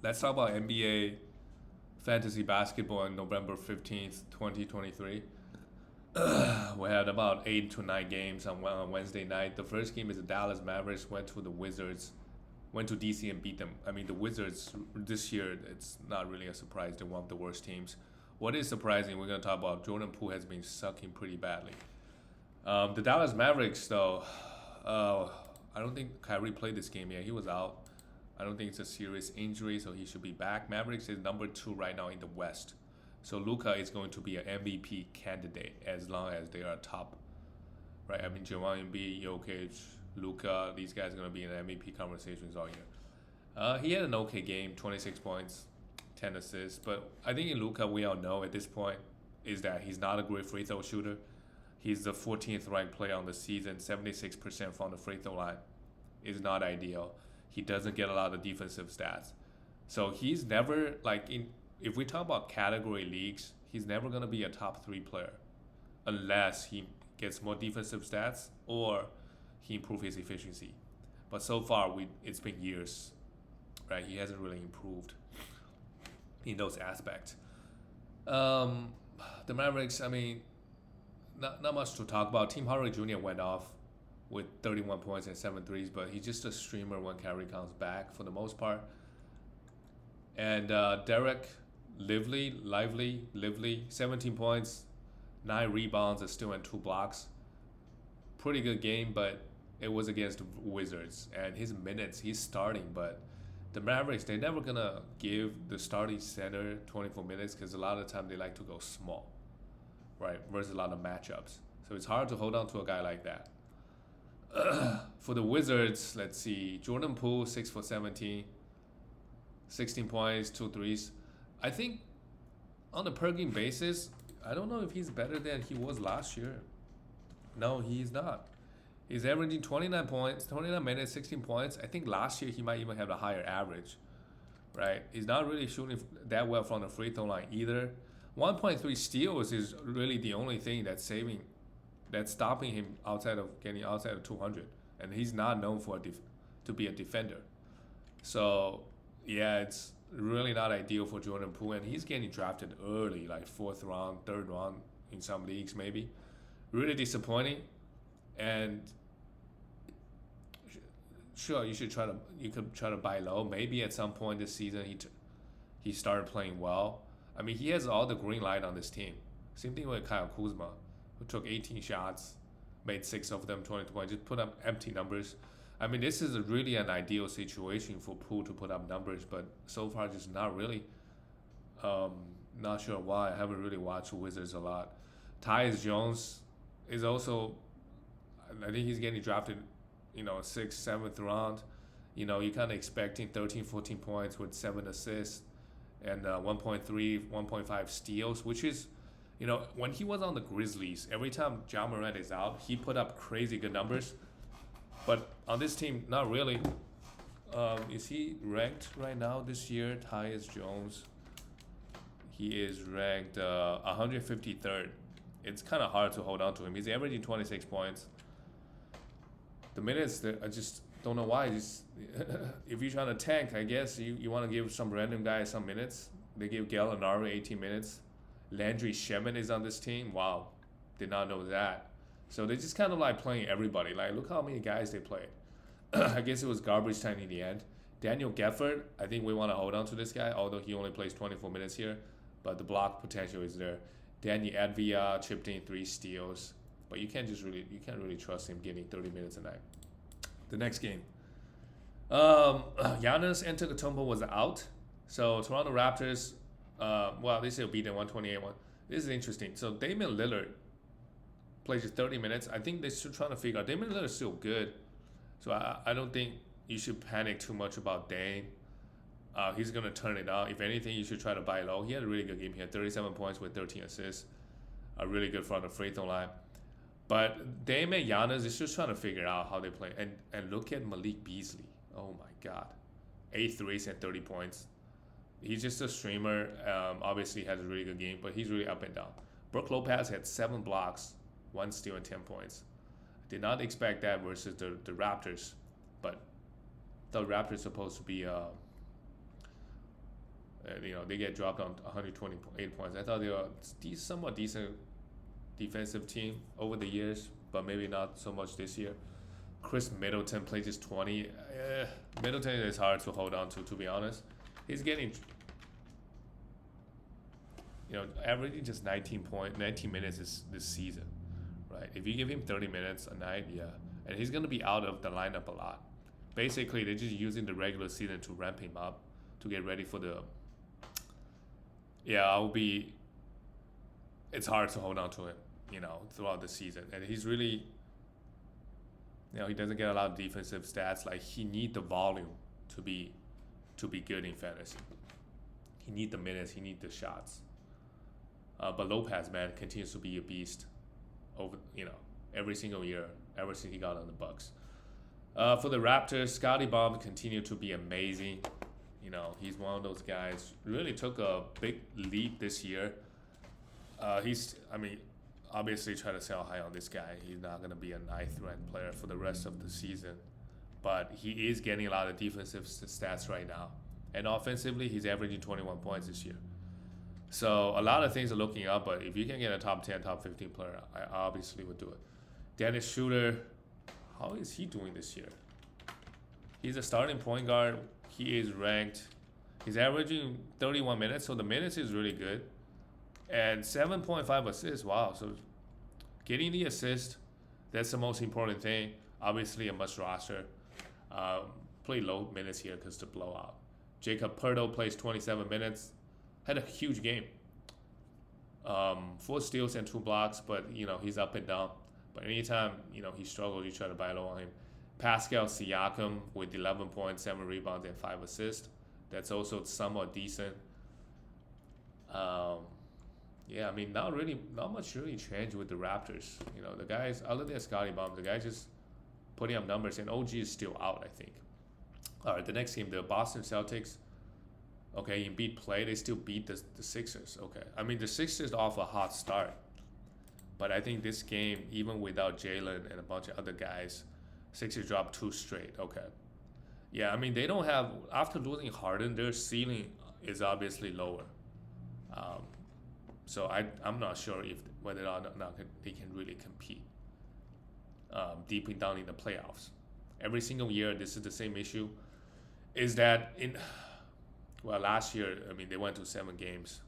Let's talk about NBA fantasy basketball on November 15th, 2023. We had about 8 to 9 games on Wednesday night. The first game is the Dallas Mavericks went to the Wizards, went to DC and beat them. I mean, the Wizards this year, it's not really a surprise. They're one of the worst teams. What is surprising, we're going to talk about Jordan Poole has been sucking pretty badly. The Dallas Mavericks, though, I don't think Kyrie played this game yet. He was out. I don't think it's a serious injury, so he should be back. Mavericks is number 2 right now in the West. So Luka is going to be an MVP candidate as long as they are top, right? I mean, Joel Embiid, Jokic, Luka, these guys are going to be in MVP conversations all year. He had an okay game, 26 points, 10 assists. But I think in Luka, we all know at this point is that he's not a great free throw shooter. He's the 14th ranked player on the season, 76% from the free throw line is not ideal. He doesn't get a lot of defensive stats. So he's never like in if we talk about category leagues, he's never gonna be a top 3 player unless he gets more defensive stats or he improves his efficiency. But so far it's been years, right? He hasn't really improved in those aspects. Um, the Mavericks, I mean, not much to talk about. Tim Hardaway Jr. went off with 31 points and 7 threes, but he's just a streamer when Kyrie comes back for the most part. And Derek Lively, 17 points, 9 rebounds, a steal, and 2 blocks. Pretty good game, but it was against the Wizards. And his minutes, he's starting, but the Mavericks, they're never going to give the starting center 24 minutes because a lot of the time they like to go small, right, versus a lot of matchups. So it's hard to hold on to a guy like that. For the Wizards, let's see. Jordan Poole, 6 for 17, 16 points, 2 threes. I think on a per game basis, I don't know if he's better than he was last year. No, he's not. He's averaging 29 points, 29 minutes, 16 points. I think last year he might even have a higher average, right? He's not really shooting that well from the free throw line either. 1.3 steals is really the only thing that's stopping him outside of getting outside of 200, and he's not known for to be a defender. So yeah, it's really not ideal for Jordan Poole, and he's getting drafted early, like 4th round, 3rd round in some leagues maybe. Really disappointing, and sure you could try to buy low. Maybe at some point this season he started playing well. I mean, he has all the green light on this team. Same thing with Kyle Kuzma, who took 18 shots, made 6 of them, 20 points, just put up empty numbers. I mean, this is really an ideal situation for Poole to put up numbers, but so far just not really. Um, Not sure why. I haven't really watched Wizards a lot. Tyus Jones is also, I think he's getting drafted, 6th, 7th round. You're kind of expecting 13, 14 points with 7 assists and 1.3, 1.5 steals, which is, when he was on the Grizzlies, every time Ja Morant is out, he put up crazy good numbers. But on this team, not really. Is he ranked right now this year? Tyus Jones. He is ranked 153rd. It's kind of hard to hold on to him. He's averaging 26 points. The minutes, I just don't know why. Just if you're trying to tank, I guess you want to give some random guy some minutes. They give Gallinari 18 minutes. Landry Shamet is on this team. Wow, did not know that. So they just kind of like playing everybody. Like, look how many guys they played. I guess it was garbage time in the end. Daniel Gafford, I think we want to hold on to this guy, although he only plays 24 minutes here. But the block potential is there. Danny Advia chipped in 3 steals. But you can't really trust him getting 30 minutes a night. The next game. Giannis Antetokounmpo was out. So Toronto Raptors, they still beat them 128-1. This is interesting. So Damian Lillard plays just 30 minutes. I think they're still trying to figure out. Damian Lillard is still good. So I don't think you should panic too much about Dame. He's going to turn it out. If anything, you should try to buy low. He had a really good game. He had 37 points with 13 assists. Really good from the free throw line. But Dame and Giannis is just trying to figure out how they play. And look at Malik Beasley. Oh my God. 8 threes and 30 points. He's just a streamer. Obviously has a really good game, but he's really up and down. Brook Lopez had 7 blocks, 1 steal, and 10 points. I did not expect that versus the Raptors, but the Raptors supposed to be They get dropped on 128 points. I thought they were somewhat decent defensive team over the years, but maybe not so much this year. Chris Middleton plays just 20. Middleton is hard to hold on to be honest. He's getting, averaging just 19 minutes this season, right? If you give him 30 minutes a night, yeah, and he's gonna be out of the lineup a lot. Basically, they're just using the regular season to ramp him up to get ready for the. Yeah, it's hard to hold on to him, throughout the season, and he's really. He doesn't get a lot of defensive stats. Like he need the volume to be good in fantasy. He need the minutes. He need the shots. But Lopez, man, continues to be a beast over every single year ever since he got on the Bucks. For the Raptors, Scotty Barnes continued to be amazing. He's one of those guys. Really took a big leap this year. Obviously try to sell high on this guy. He's not going to be a ninth ranked player for the rest of the season. But he is getting a lot of defensive stats right now. And offensively, he's averaging 21 points this year. So a lot of things are looking up, but if you can get a top 10, top 15 player, I obviously would do it. Dennis Schroeder, how is he doing this year? He's a starting point guard. He is ranked. He's averaging 31 minutes, so the minutes is really good. And 7.5 assists, wow. So getting the assist, that's the most important thing. Obviously a must roster. Play low minutes here because the blowout. Jacob Pertl plays 27 minutes. Had a huge game. 4 steals and 2 blocks, but he's up and down. But anytime he struggles, you try to buy low on him. Pascal Siakam with 11 points, 7 rebounds, and 5 assists. That's also somewhat decent. Not much really changed with the Raptors. The guys, other than Scotty Barnes, the guys just putting up numbers, and OG is still out, I think. All right, the next game, the Boston Celtics. Okay, Embiid play, they still beat the Sixers. Okay, the Sixers off a hot start, but I think this game, even without Jalen and a bunch of other guys, Sixers dropped 2 straight. Okay, yeah, they don't have, after losing Harden, their ceiling is obviously lower. So I'm not sure whether or not they can really compete deep down in the playoffs. Every single year, this is the same issue. Is that last year, they went to 7 games,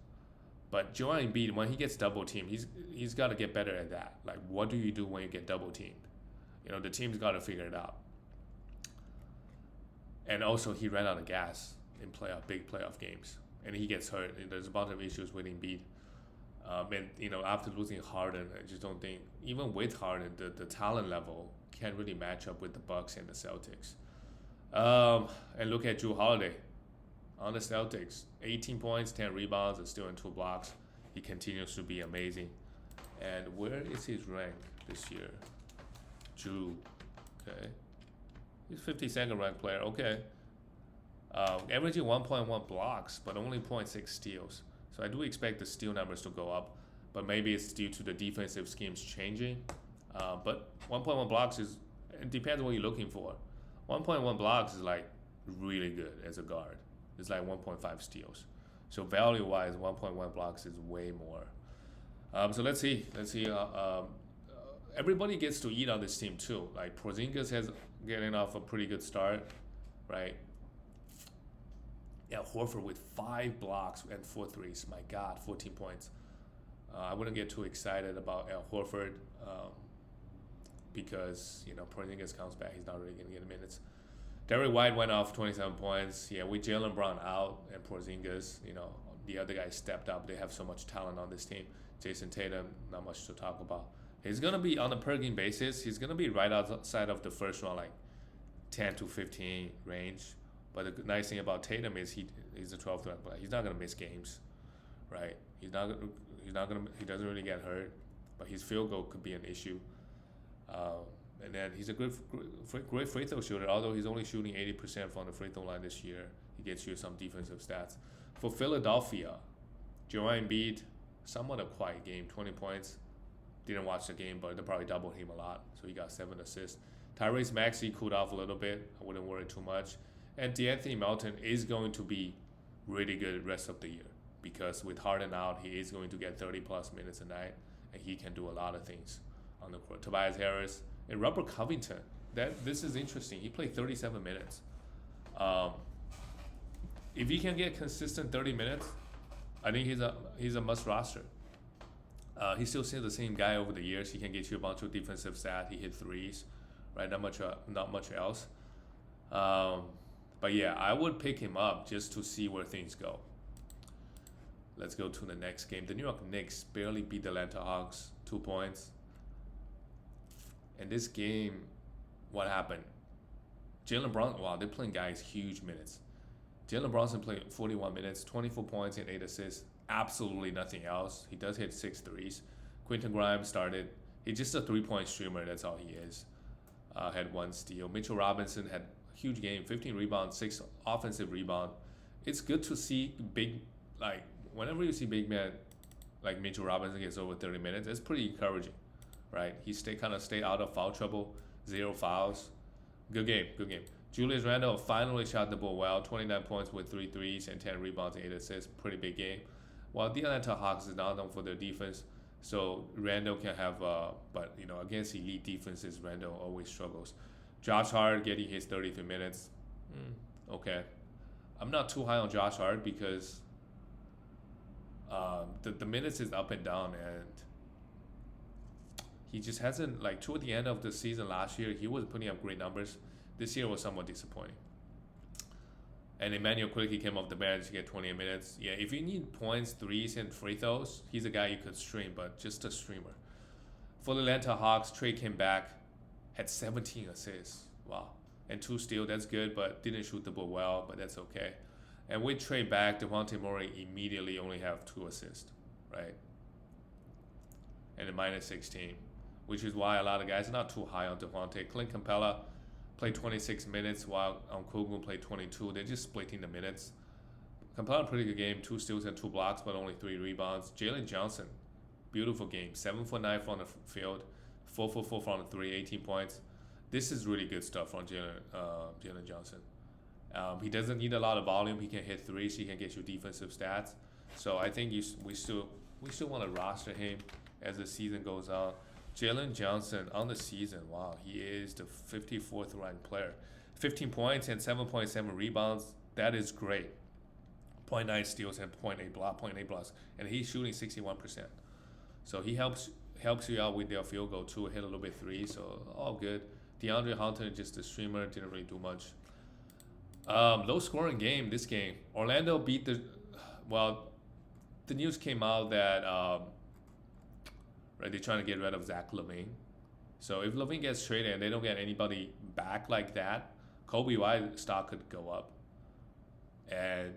but Joel Embiid, when he gets double teamed, he's got to get better at that. Like, what do you do when you get double teamed? The team's got to figure it out. And also, he ran out of gas in big playoff games, and he gets hurt. And there's a bunch of issues with Embiid. After losing Harden, I just don't think, even with Harden, the talent level can't really match up with the Bucks and the Celtics. And look at Jrue Holiday on the Celtics. 18 points, 10 rebounds, and still in 2 blocks. He continues to be amazing. And where is his rank this year? Jrue. Okay. He's 52nd ranked player. Okay. Averaging 1.1 blocks, but only 0.6 steals. So I do expect the steal numbers to go up, but maybe it's due to the defensive schemes changing. But 1.1 blocks it depends on what you're looking for. 1.1 blocks is like really good as a guard. It's like 1.5 steals. So value-wise, 1.1 blocks is way more. So let's see. Everybody gets to eat on this team too. Like Porzingis has getting off a pretty good start, right? Yeah, Horford with 5 blocks and 4 threes. My God, 14 points. I wouldn't get too excited about Horford because Porzingis comes back. He's not really going to get minutes. Derrick White went off 27 points. Yeah, with Jaylen Brown out and Porzingis, the other guys stepped up. They have so much talent on this team. Jason Tatum, not much to talk about. He's going to be on a per game basis. He's going to be right outside of the first round, like 10 to 15 range. But the nice thing about Tatum is he's a 12th ranked player. He's not gonna miss games, right? He doesn't really get hurt, but his field goal could be an issue. And then he's a great free throw shooter. Although he's only shooting 80% from the free throw line this year, he gets you some defensive stats. For Philadelphia, Joel Embiid, somewhat a quiet game, 20 points. Didn't watch the game, but they probably doubled him a lot, so he got 7 assists. Tyrese Maxey cooled off a little bit. I wouldn't worry too much. And D'Anthony Melton is going to be really good rest of the year because with Harden out, he is going to get 30 plus minutes a night, and he can do a lot of things on the court. Tobias Harris and Robert Covington. This is interesting. He played 37 minutes. Um, if he can get consistent 30 minutes, I think he's a must roster. He's still the same guy over the years. He can get you a bunch of defensive stats. He hit threes, right? Not much else. But yeah, I would pick him up just to see where things go. Let's go to the next game. The New York Knicks barely beat the Atlanta Hawks, 2 points. And this game, what happened? Jalen Brunson, wow, they're playing guys huge minutes. Jalen Brunson played 41 minutes, 24 points and 8 assists. Absolutely nothing else. He does hit 6 threes. Quentin Grimes started. He's just a 3-point streamer. That's all he is. Had 1 steal. Mitchell Robinson had a huge game, 15 rebounds, 6 offensive rebound. It's good to see whenever you see big man like Mitchell Robinson gets over 30 minutes, it's pretty encouraging, right? He stay out of foul trouble, 0 fouls. Good game. Julius Randle finally shot the ball well, 29 points with 3 threes and 10 rebounds and 8 assists. Pretty big game. While the Atlanta Hawks is not known for their defense, so Randle can have, but against elite defenses, Randle always struggles. Josh Hart getting his 33 minutes. Okay. I'm not too high on Josh Hart because the minutes is up and down, and he just hasn't, toward the end of the season last year, he was putting up great numbers. This year was somewhat disappointing. And Emmanuel quickly came off the bench to get 28 minutes. Yeah, if you need points, threes, and free throws, he's a guy you could stream, but just a streamer. For the Atlanta Hawks, Trey came back, had 17 assists. Wow. And 2 steals, that's good, but didn't shoot the ball well, but that's okay. And with Trey back, Devontae Murray immediately only have 2 assists, right? And a minus 16, which is why a lot of guys are not too high on Devontae. Clint Capella played 26 minutes while Kogu played 22. They're just splitting the minutes. Capella, pretty good game, 2 steals and 2 blocks, but only 3 rebounds. Jalen Johnson, beautiful game, 7 for 9 from the field, 4 for 4 from the 3, 18 points. This is really good stuff from Jalen Johnson. He doesn't need a lot of volume. He can hit threes. He can get you defensive stats. So I think we still want to roster him as the season goes on. Jalen Johnson on the season, wow, he is the 54th ranked player. 15 points and 7.7 rebounds. That is great. 0.9 steals and 0.8 blocks. And he's shooting 61%. So he helps you out with their field goal too. Hit a little bit 3, so all good. DeAndre Hunter, just a streamer, didn't really do much. Low scoring game, this game. Orlando beat the news came out that they're trying to get rid of Zach LaVine. So if LaVine gets traded and they don't get anybody back like that, Kobe White stock could go up. And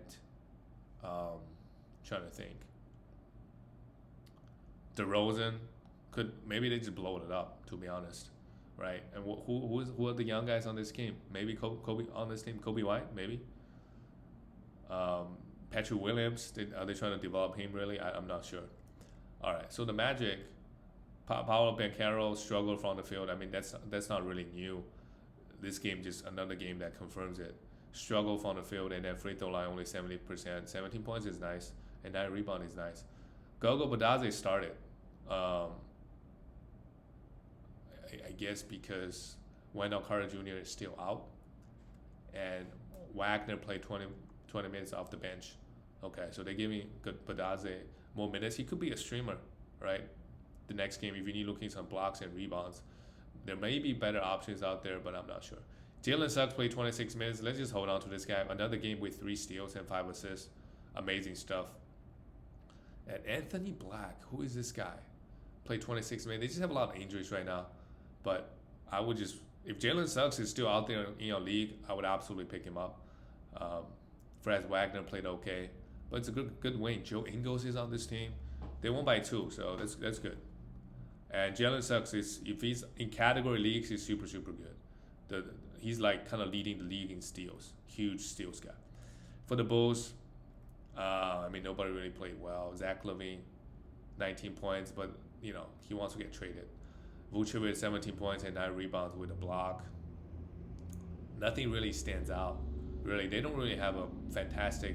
trying to think. DeRozan maybe they just blow it up, to be honest. Right, and who are the young guys on this team? Maybe Kobe on this team. Kobe White, maybe. Patrick Williams. Are they trying to develop him really? I'm not sure. All right, so the Magic, Paolo Banchero struggled from the field. I mean, that's not really new. This game just another game that confirms it. Struggle from the field, and then free throw line only 70%. 17 points is nice, and 9 rebound is nice. Gogo Badaze started. I guess because Wendell Carter Jr. is still out, and Wagner played 20 minutes off the bench. Okay, so they're giving Badaze more minutes. He could be a streamer, right? The next game, if you need looking some blocks and rebounds, there may be better options out there, but I'm not sure. Jalen Suggs played 26 minutes. Let's just hold on to this guy. Another game with 3 steals and 5 assists. Amazing stuff. And Anthony Black, who is this guy? Played 26 minutes. They just have a lot of injuries right now. But I would just, if Jalen Suggs is still out there in your league, I would absolutely pick him up. Fred Wagner played okay, but it's a good win. Joe Ingles is on this team. They won by 2, so that's good. And Jalen Suggs if he's in category leagues, he's super good. He's kind of leading the league in steals, huge steals guy. For the Bulls, nobody really played well. Zach LaVine, 19 points, but he wants to get traded. Vucevic 17 points and 9 rebounds with a block. Nothing really stands out. Really, they don't really have a fantastic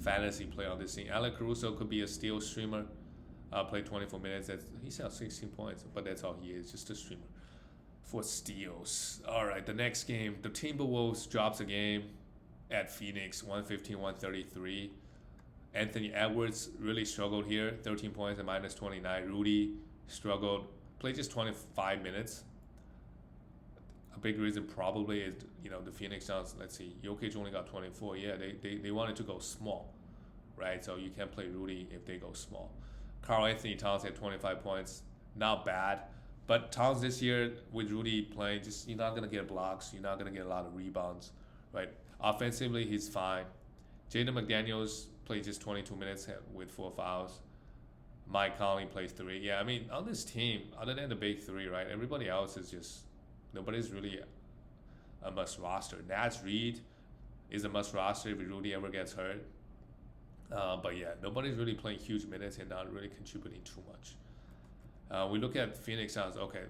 fantasy play on this team. Allen Caruso could be a steal streamer. Play 24 minutes. He's at 16 points, but that's all he is, just a streamer. For steals. All right, the next game, the Timberwolves drops a game at Phoenix, 115-133. Anthony Edwards really struggled here, 13 points and minus 29. Rudy struggled, played just 25 minutes. A big reason probably is, the Phoenix Suns, let's see, Jokic only got 24. Yeah, they wanted to go small, right? So you can't play Rudy if they go small. Karl Anthony Towns had 25 points, not bad. But Towns this year with Rudy playing, you're not going to get blocks. You're not going to get a lot of rebounds, right? Offensively, he's fine. Jaden McDaniels played just 22 minutes with 4 fouls. Mike Conley plays 3. Yeah, I mean, on this team, other than the big 3, right, everybody else is just, nobody's really a must roster. Naz Reid is a must roster if Rudy ever gets hurt. But yeah, nobody's really playing huge minutes and not really contributing too much. We look at Phoenix Suns. Okay,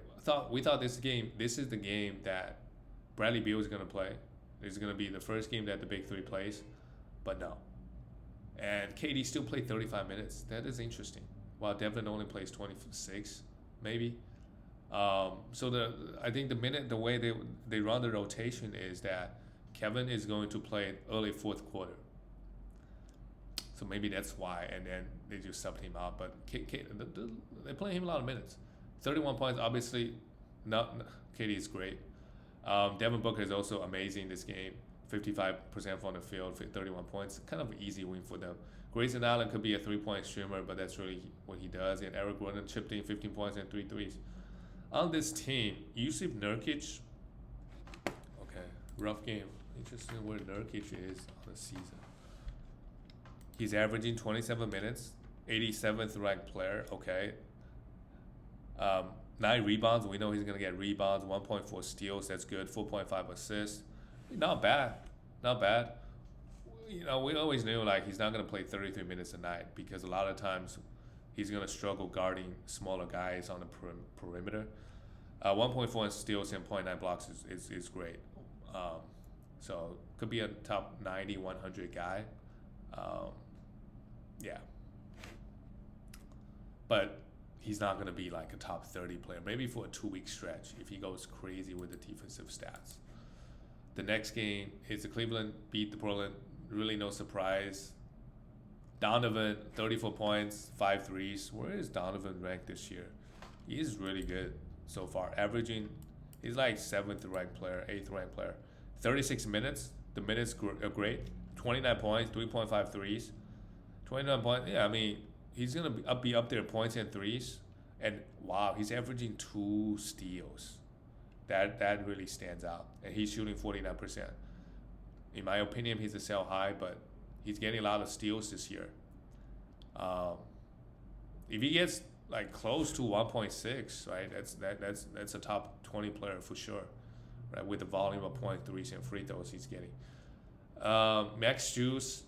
we thought this is the game that Bradley Beal is going to play. This is going to be the first game that the big 3 plays, but no. And KD still played 35 minutes. That is interesting. While Devin only plays 26, maybe. So I think the way they run the rotation is that Kevin is going to play early fourth quarter. So maybe that's why, and then they just subbed him out. But they play him a lot of minutes. 31 points, obviously, KD is great. Devin Booker is also amazing this game. 55% from the field, 31 points. Kind of an easy win for them. Grayson Allen could be a 3-point streamer, but that's really what he does. And Eric Gordon chipped in 15 points and 3 threes. On this team, Jusuf Nurkic. Okay, rough game. Interesting where Nurkic is on the season. He's averaging 27 minutes, 87th ranked player. Okay. 9 rebounds. We know he's going to get rebounds. 1.4 steals. That's good. 4.5 assists. Not bad. Not bad. We always knew he's not going to play 33 minutes a night because a lot of times he's going to struggle guarding smaller guys on the perimeter. 1.4 steals and 0.9 blocks is great. So could be a top 90, 100 guy. Yeah. But he's not going to be a top 30 player. Maybe for a 2-week stretch if he goes crazy with the defensive stats. The next game is the Cleveland beat the Portland. Really no surprise. Donovan, 34 points, 5 threes. Where is Donovan ranked this year? He is really good so far. Averaging, he's 7th ranked player, 8th ranked player. 36 minutes. The minutes are great. 29 points, 3.5 threes. 29 points. Yeah, I mean, he's going to be up there points and threes. And wow, he's averaging 2 steals. That really stands out. And he's shooting 49%. In my opinion, he's a sell high, but he's getting a lot of steals this year. If he gets close to 1.6, right, that's a top 20 player for sure, right? With the volume of point threes and free throws he's getting. Max Strus,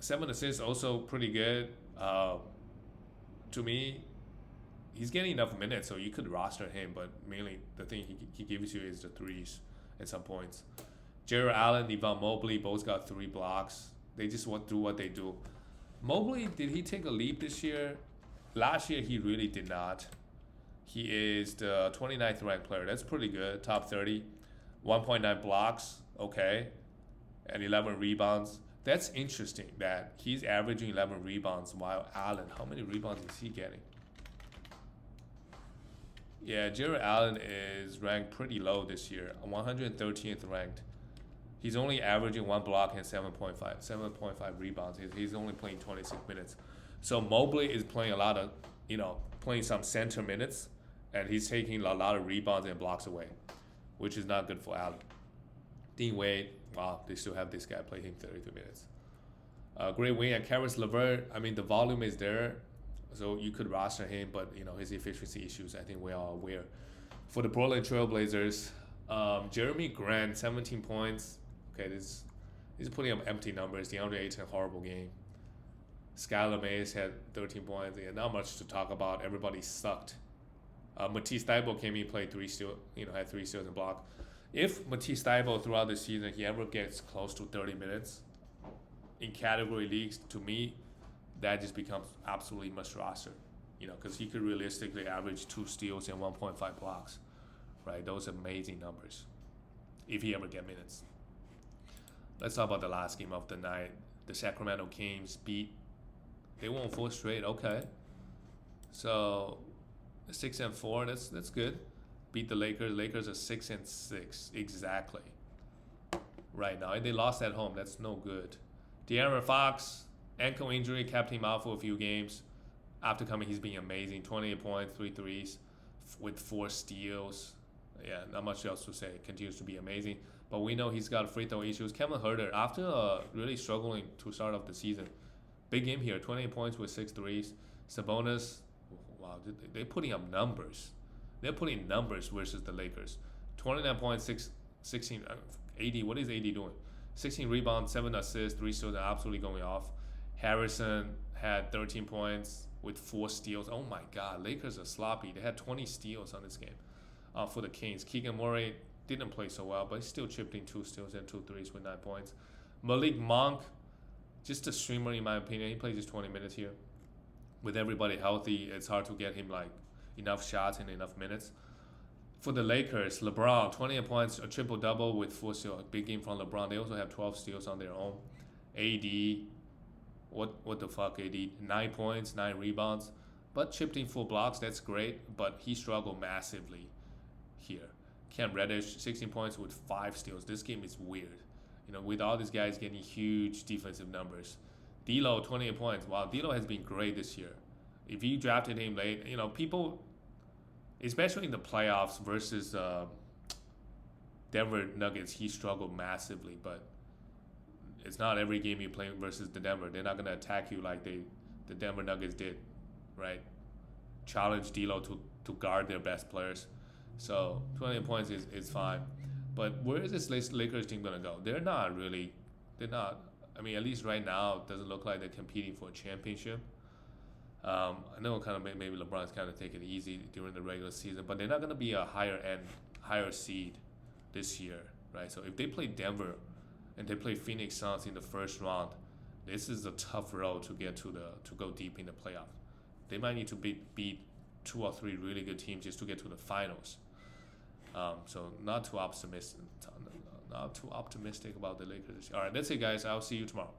7 assists, also pretty good. To me, he's getting enough minutes, so you could roster him, but mainly the thing he gives you is the threes at some points. Jared Allen, Evan Mobley both got 3 blocks. They just do what they do. Mobley, did he take a leap this year? Last year, he really did not. He is the 29th ranked player. That's pretty good. Top 30. 1.9 blocks. Okay. And 11 rebounds. That's interesting that he's averaging 11 rebounds while Allen, how many rebounds is he getting? Yeah, Jared Allen is ranked pretty low this year. 113th ranked. He's only averaging 1 block and 7.5 rebounds. He's only playing 26 minutes. So Mobley is playing a lot of, playing some center minutes, and he's taking a lot of rebounds and blocks away, which is not good for Allen. Dean Wade, wow, they still have this guy play him 33 minutes. Great win, and Karis LeVert, I mean, the volume is there, so you could roster him, but, his efficiency issues, I think we're all aware. For the Portland Trailblazers, Jeremy Grant, 17 points. Okay, he's putting up empty numbers. DeAndre Ayton, horrible game. Skylar Mays had 13 points. Yeah, not much to talk about. Everybody sucked. Matisse Thybulle came in, played 3 steals, had 3 steals and block. If Matisse Thybulle throughout the season, he ever gets close to 30 minutes, in category leagues, to me, that just becomes absolutely must roster. Because he could realistically average 2 steals and 1.5 blocks, right? Those are amazing numbers if he ever get minutes. Let's talk about the last game of the night. The Sacramento Kings they won 4 straight. Okay, so 6-4. That's good. Beat the Lakers. Lakers are 6-6 exactly right now. And they lost at home. That's no good. De'Aaron Fox, ankle injury, kept him out for a few games. After coming, he's been amazing. 28 points, 3 threes, with 4 steals. Yeah, not much else to say. Continues to be amazing. But we know he's got free throw issues. Kevin Huerter, after really struggling to start off the season, big game here. 28 points with 6 threes. Sabonis, wow, they're putting up numbers. They're putting numbers versus the Lakers. 29 points, 16, 80. What is 80 doing? 16 rebounds, 7 assists, 3 steals are absolutely going off. Harrison had 13 points with 4 steals. Oh my God, Lakers are sloppy. They had 20 steals on this game for the Kings. Keegan Murray didn't play so well, but he still chipped in 2 steals and 2 threes with 9 points. Malik Monk, just a streamer in my opinion. He plays just 20 minutes here. With everybody healthy, it's hard to get him like enough shots and enough minutes. For the Lakers, LeBron, 28 points, a triple-double with 4 steals. Big game from LeBron. They also have 12 steals on their own. AD, what the fuck, AD? 9 points, 9 rebounds, but chipped in 4 blocks. That's great, but he struggled massively here. Cam Reddish, 16 points with 5 steals. This game is weird. With all these guys getting huge defensive numbers. D'Lo, 28 points. Wow, D'Lo has been great this year. If you drafted him late, people, especially in the playoffs versus Denver Nuggets, he struggled massively. But it's not every game you play versus the Denver. They're not going to attack you like the Denver Nuggets did, right? Challenge D'Lo to guard their best players. So 28 points is fine. But where is this Lakers team going to go? They're not. I mean, at least right now, it doesn't look like they're competing for a championship. I know kind of maybe LeBron's kind of taking it easy during the regular season, but they're not going to be a higher seed this year, right? So if they play Denver and they play Phoenix Suns in the first round, this is a tough road to get to go deep in the playoff. They might need to beat 2 or 3 really good teams just to get to the finals. So not too optimistic about the Lakers. All right, that's it, guys. I'll see you tomorrow.